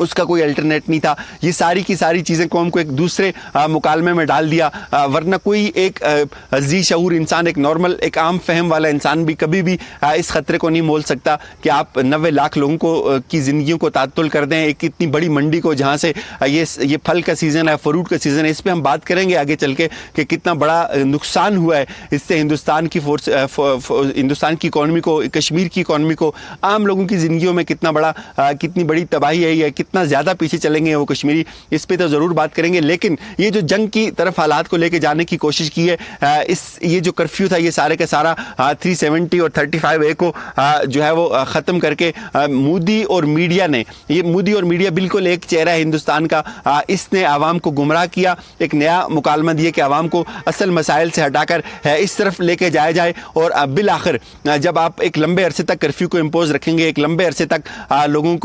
اس کا کوئی الٹرنیٹ نہیں تھا. یہ ساری کی ساری چیزیں قوم کو ایک دوسرے مکالمے میں ڈال دیا, ورنہ کوئی ایک ذی شعور انسان, ایک نارمل, ایک عام فہم والا انسان بھی کبھی بھی اس خطرے کو نہیں مول سکتا کہ آپ 90 لاکھ لوگوں کو کی زندگیوں کو تعطل کر دیں ایک اتنی بڑی منڈی کو جہاں سے یہ پھل کا سیزن ہے, فروٹ کا سیزن ہے. اس پہ ہم بات کریں گے آگے چل کے کہ کتنا بڑا نقصان ہوا ہے اس سے ہندوستان کی اکانومی کو, کشمیر کی اکانومی کو, عام لوگوں کی زندگیوں میں کتنی بڑی تباہی ہے, یا کتنا زیادہ پیچھے چلیں گے وہ کشمیری. اس پہ تو ضرور بات کریں گے, لیکن یہ جو جنگ کی طرف حالات کو لے کے جانے کی کوشش کی ہے, یہ جو کرفیو تھا یہ سارے کا سارا 370 اور 35A کو جو ہے وہ ختم کر کے مودی اور میڈیا نے, یہ مودی اور میڈیا بالکل ایک چہرہ ہے ہندوستان کا, اس نے عوام کو گمراہ کیا, ایک نیا مکالمہ دیا کہ عوام کو اصل مسائل سے ہٹا کر اس طرف لے کے جایا جائے. اور بالآخر جب آپ ایک لمبے عرصے تک کرفیو کو امپوز رکھیں گے, ایک لمبے عرصے تک لوگوں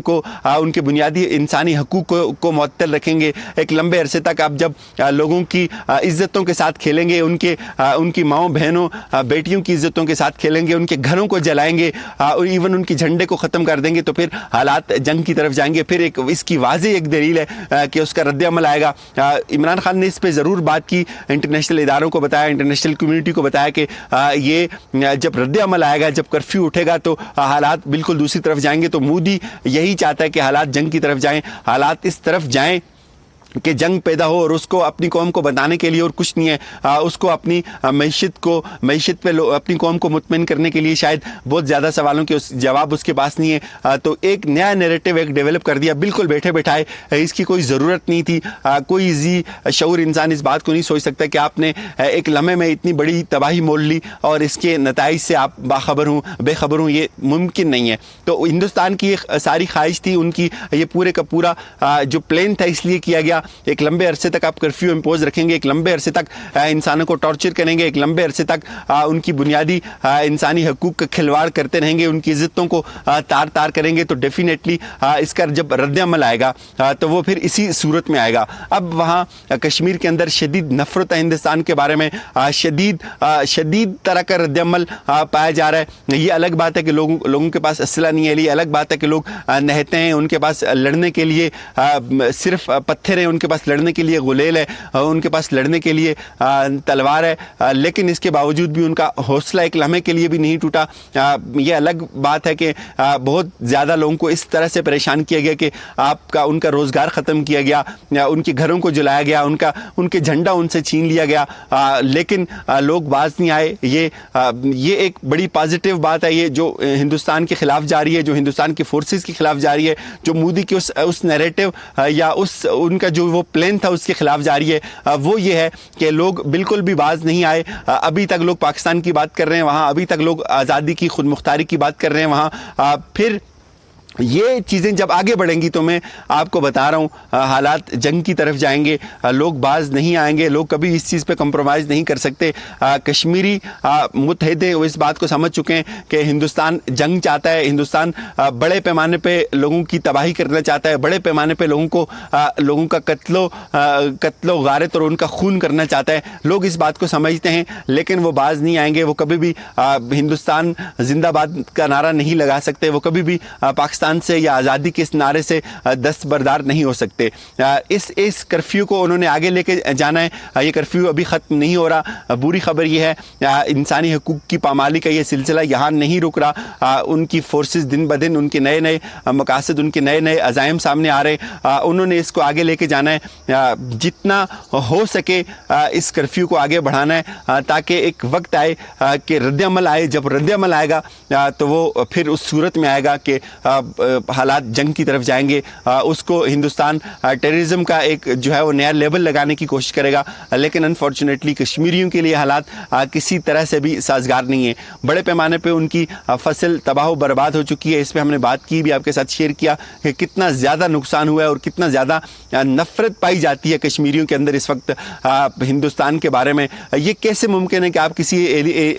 کو ان کے بنیادی انسانی حقوق کو معطل رکھیں گے, ایک لمبے عرصے تک آپ جب لوگوں کی عزتوں کے ساتھ کھیلیں گے, ان کی ماؤں بہنوں بیٹیوں کی عزتوں کے ساتھ کھیلیں گے, ان کے گھروں کو جلائیں گے, اور ایون ان کے جھنڈے کو ختم کر دیں گے, تو پھر حالات جنگ کی طرف جائیں گے. پھر اس کی واضح ایک دلیل ہے کہ اس کا رد عمل آئے گا. عمران خان نے اس پہ ضرور بات کی, انٹرنیشنل اداروں کو بتایا, انٹرنیشنل کمیونٹی کو بتایا کہ یہ جب رد عمل آئے گا, جب کرفیو اٹھے گا تو حالات بالکل دوسری طرف جائیں گے. تو مودی یہی چاہتا ہے کہ حالات جنگ کی طرف جائیں, حالات اس طرف جائیں کہ جنگ پیدا ہو, اور اس کو اپنی قوم کو بتانے کے لیے اور کچھ نہیں ہے, اس کو اپنی معیشت پہ اپنی قوم کو مطمئن کرنے کے لیے شاید بہت زیادہ سوالوں کے جواب اس کے پاس نہیں ہے. تو ایک نیا نیریٹو ایک ڈیولپ کر دیا بالکل بیٹھے بٹھائے, اس کی کوئی ضرورت نہیں تھی. کوئی ذی شعور انسان اس بات کو نہیں سوچ سکتا کہ آپ نے ایک لمحے میں اتنی بڑی تباہی مول لی اور اس کے نتائج سے آپ بے خبر ہوں, یہ ممکن نہیں ہے. تو ہندوستان کی ساری خواہش تھی, ان کی یہ پورے کا پورا جو پلان تھا اس لیے کیا گیا, ایک لمبے عرصے تک آپ کرفیو امپوز رکھیں گے, ایک لمبے عرصے تک انسانوں کو ٹارچر کریں گے, ایک لمبے عرصے تک ان کی بنیادی انسانی حقوق کا کھلواڑ کرتے رہیں گے, ان کی عزتوں کو تار کریں گے. تو ڈیفینیٹلی اس کا جب رد عمل آئے گا تو وہ پھر اسی صورت میں آئے گا. اب وہاں کشمیر کے اندر شدید نفرت ہے ہندوستان کے بارے میں, شدید طرح کا رد عمل پایا جا رہا ہے. یہ الگ بات ہے کہ لوگوں کے پاس اسلحہ نہیں ہے, یہ الگ بات ہے کہ لوگ نہتے ہیں, ان کے پاس لڑنے کے لیے صرف پتھر ہیں, ان کے پاس لڑنے کے لیے غلیل ہے, ان کے پاس لڑنے کے لیے تلوار ہے, لیکن اس کے باوجود بھی ان کا حوصلہ ایک لمحے کے لیے بھی نہیں ٹوٹا. یہ الگ بات ہے کہ بہت زیادہ لوگوں کو اس طرح سے پریشان کیا گیا کہ ان کا روزگار ختم کیا گیا, ان کے گھروں کو جلایا گیا, ان کے جھنڈا ان سے چھین لیا گیا, لیکن لوگ باز نہیں آئے. یہ ایک بڑی پازیٹیو بات ہے, یہ جو ہندوستان کے خلاف جاری ہے, جو ہندوستان کی فورسز کے خلاف جاری ہے, جو مودی کے اس نیریٹو یا ان کا جو وہ پلان تھا اس کے خلاف جاری ہے, وہ یہ ہے کہ لوگ بالکل بھی باز نہیں آئے. ابھی تک لوگ پاکستان کی بات کر رہے ہیں وہاں, ابھی تک لوگ آزادی کی, خود مختاری کی بات کر رہے ہیں وہاں. پھر یہ چیزیں جب آگے بڑھیں گی تو میں آپ کو بتا رہا ہوں حالات جنگ کی طرف جائیں گے, لوگ باز نہیں آئیں گے, لوگ کبھی اس چیز پہ کمپرومائز نہیں کر سکتے. کشمیری متحد ہیں, وہ اس بات کو سمجھ چکے ہیں کہ ہندوستان جنگ چاہتا ہے, ہندوستان بڑے پیمانے پہ لوگوں کی تباہی کرنا چاہتا ہے, بڑے پیمانے پہ لوگوں کا قتل و غارت اور ان کا خون کرنا چاہتا ہے. لوگ اس بات کو سمجھتے ہیں, لیکن وہ باز نہیں آئیں گے, وہ کبھی بھی ہندوستان زندہ باد کا نعرہ نہیں لگا سکتے, وہ کبھی بھی پاکستان سے یا آزادی کے اس نعرے سے دستبردار نہیں ہو سکتے. اس کرفیو کو انہوں نے آگے لے کے جانا ہے. یہ کرفیو ابھی ختم نہیں ہو رہا. بری خبر یہ ہے انسانی حقوق کی پامالی کا یہ سلسلہ یہاں نہیں رک رہا. ان کی فورسز دن بدن, ان کے نئے نئے مقاصد, ان کے نئے نئے عزائم سامنے آ رہے ہیں. انہوں نے اس کو آگے لے کے جانا ہے, جتنا ہو سکے اس کرفیو کو آگے بڑھانا ہے, تاکہ ایک وقت آئے کہ رد عمل آئے. جب رد عمل آئے گا تو وہ پھر اس صورت میں آئے گا کہ حالات جنگ کی طرف جائیں گے. اس کو ہندوستان ٹیررزم کا ایک جو ہے وہ نیا لیبل لگانے کی کوشش کرے گا, لیکن انفارچونیٹلی کشمیریوں کے لیے حالات کسی طرح سے بھی سازگار نہیں ہیں. بڑے پیمانے پہ ان کی فصل تباہ و برباد ہو چکی ہے. اس پہ ہم نے بات کی بھی, آپ کے ساتھ شیئر کیا کہ کتنا زیادہ نقصان ہوا ہے اور کتنا زیادہ نفرت پائی جاتی ہے کشمیریوں کے اندر اس وقت ہندوستان کے بارے میں. یہ کیسے ممکن ہے کہ آپ کسی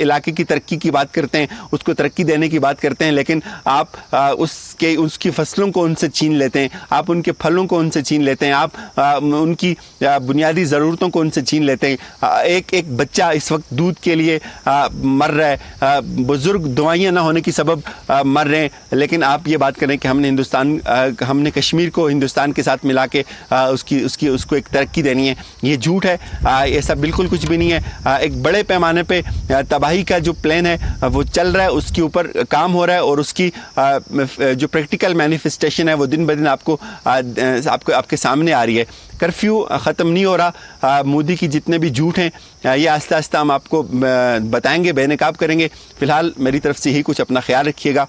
علاقے کی ترقی کی بات کرتے ہیں, اس کو ترقی دینے کی بات کرتے ہیں, لیکن آپ اس کے کہ اس کی فصلوں کو ان سے چھین لیتے ہیں، آپ ان کے پھلوں کو ان سے چھین لیتے ہیں، آپ ان کی بنیادی ضرورتوں کو ان سے چھین لیتے ہیں۔ ایک بچہ اس وقت دودھ کے لیے مر رہا ہے، بزرگ دوائیاں نہ ہونے کی سبب مر رہے ہیں، لیکن آپ یہ بات کریں کہ ہم نے کشمیر کو ہندوستان کے ساتھ ملا کے اس کو ایک ترقی دینی ہے، یہ جھوٹ ہے۔ ایسا بالکل کچھ بھی نہیں ہے۔ ایک بڑے پیمانے پہ تباہی کا جو پلان ہے وہ چل رہا ہے، اس کے اوپر کام ہو رہا ہے، اور اس کی جو پریکٹیکل مینیفیسٹیشن ہے وہ دن بدن آپ کے سامنے آ رہی ہے۔ کرفیو ختم نہیں ہو رہا، مودی کی جتنے بھی جھوٹ ہیں یہ آہستہ آہستہ ہم آپ کو بتائیں گے، بے نقاب کریں گے۔ فی الحال میری طرف سے ہی کچھ، اپنا خیال رکھیے گا۔